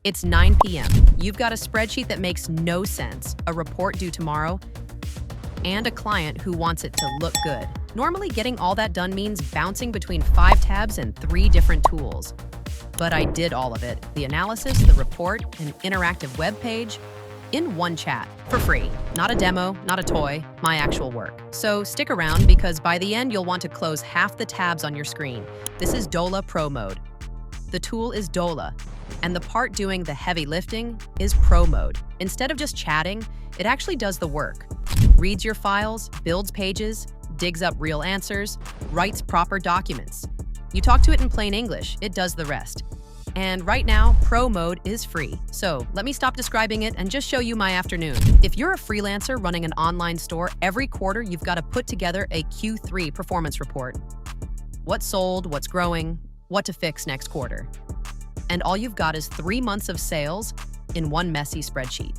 It's 9 p.m. You've got a spreadsheet that makes no sense, a report due tomorrow, and a client who wants it to look good. Normally, getting all that done means bouncing between 5 tabs and 3 different tools. But I did all of it: the analysis, the report, an interactive web page, in one chat, for free. Not a demo, not a toy, my actual work. So stick around, because by the end, you'll want to close half the tabs on your screen. This is Dola Pro Mode. The tool is Dola, and the part doing the heavy lifting is Pro Mode. Instead of just chatting, it actually does the work. Reads your files, builds pages, digs up real answers, writes proper documents. You talk to it in plain English, it does the rest. And right now, Pro Mode is free. So let me stop describing it and just show you my afternoon. If you're a freelancer running an online store, every quarter you've got to put together a Q3 performance report. What sold, what's growing, what to fix next quarter. And all you've got is 3 months of sales in one messy spreadsheet.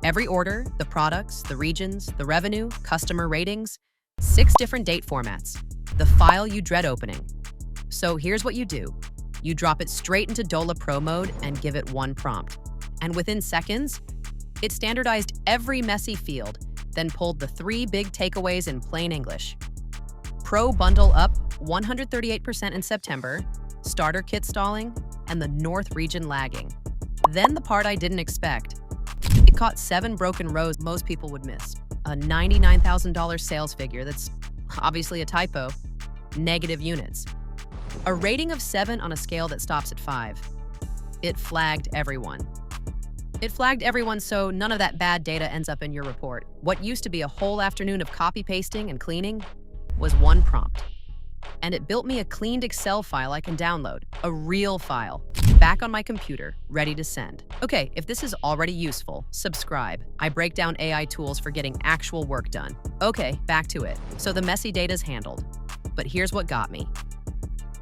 Every order, the products, the regions, the revenue, customer ratings, 6 different date formats, the file you dread opening. So here's what you do. You drop it straight into Dola Pro Mode and give it one prompt. And within seconds, it standardized every messy field, then pulled the 3 big takeaways in plain English. Pro bundle up 138% in September, starter kit stalling, and the North region lagging. Then the part I didn't expect. It caught 7 broken rows most people would miss. A $99,000 sales figure that's obviously a typo. Negative units. A rating of 7 on a scale that stops at 5. It flagged everyone. It flagged everyone so none of that bad data ends up in your report. What used to be a whole afternoon of copy-pasting and cleaning was one prompt. And it built me a cleaned Excel file I can download, a real file, back on my computer, ready to send. Okay, if this is already useful, subscribe. I break down AI tools for getting actual work done. Okay, back to it. So the messy data's handled. But here's what got me.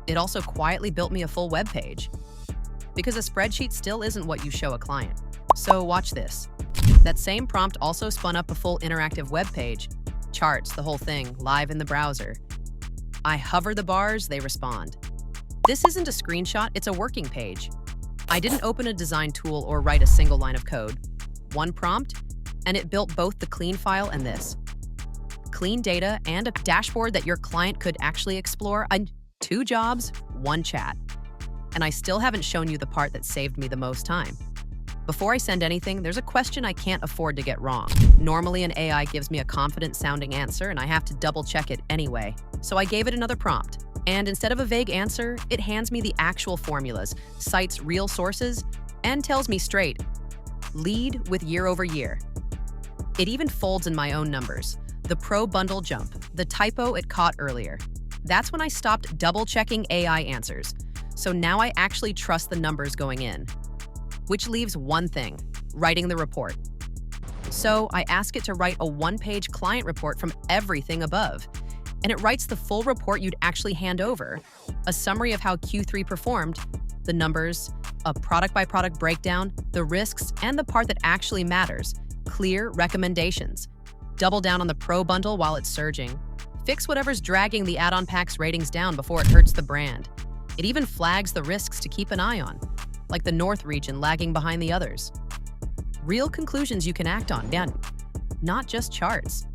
It also quietly built me a full web page. Because a spreadsheet still isn't what you show a client. So watch this. That same prompt also spun up a full interactive web page. Charts, the whole thing, live in the browser. I hover the bars, they respond. This isn't a screenshot, it's a working page. I didn't open a design tool or write a single line of code. One prompt, and it built both the clean file and this. Clean data and a dashboard that your client could actually explore. 2 jobs, 1 chat. And I still haven't shown you the part that saved me the most time. Before I send anything, there's a question I can't afford to get wrong. Normally, an AI gives me a confident-sounding answer, and I have to double-check it anyway. So I gave it another prompt. And instead of a vague answer, it hands me the actual formulas, cites real sources, and tells me straight, lead with year over year. It even folds in my own numbers. The Pro bundle jump, the typo it caught earlier. That's when I stopped double-checking AI answers. So now I actually trust the numbers going in. Which leaves one thing, writing the report. So I ask it to write a 1-page client report from everything above. And it writes the full report you'd actually hand over. A summary of how Q3 performed, the numbers, a product-by-product breakdown, the risks, and the part that actually matters, clear recommendations. Double down on the Pro bundle while it's surging. Fix whatever's dragging the add-on pack's ratings down before it hurts the brand. It even flags the risks to keep an eye on, like the North region lagging behind the others. Real conclusions you can act on, not just charts.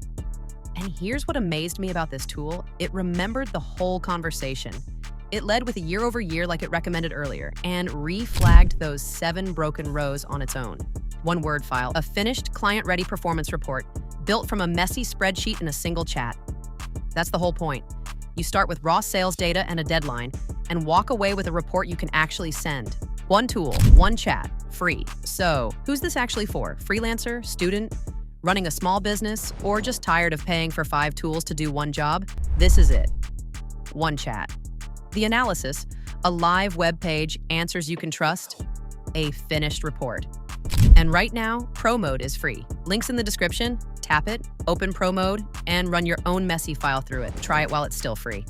And here's what amazed me about this tool. It remembered the whole conversation. It led with a year over year like it recommended earlier, and reflagged those 7 broken rows on its own. One word file, a finished client-ready performance report, built from a messy spreadsheet in a single chat. That's the whole point. You start with raw sales data and a deadline, and walk away with a report you can actually send. One tool, one chat, free. So, who's this actually for? Freelancer, student, running a small business, or just tired of paying for 5 tools to do one job? This is it. One chat. The analysis, a live web page, answers you can trust, a finished report. And right now, Pro Mode is free. Links in the description, tap it, open Pro Mode, and run your own messy file through it. Try it while it's still free.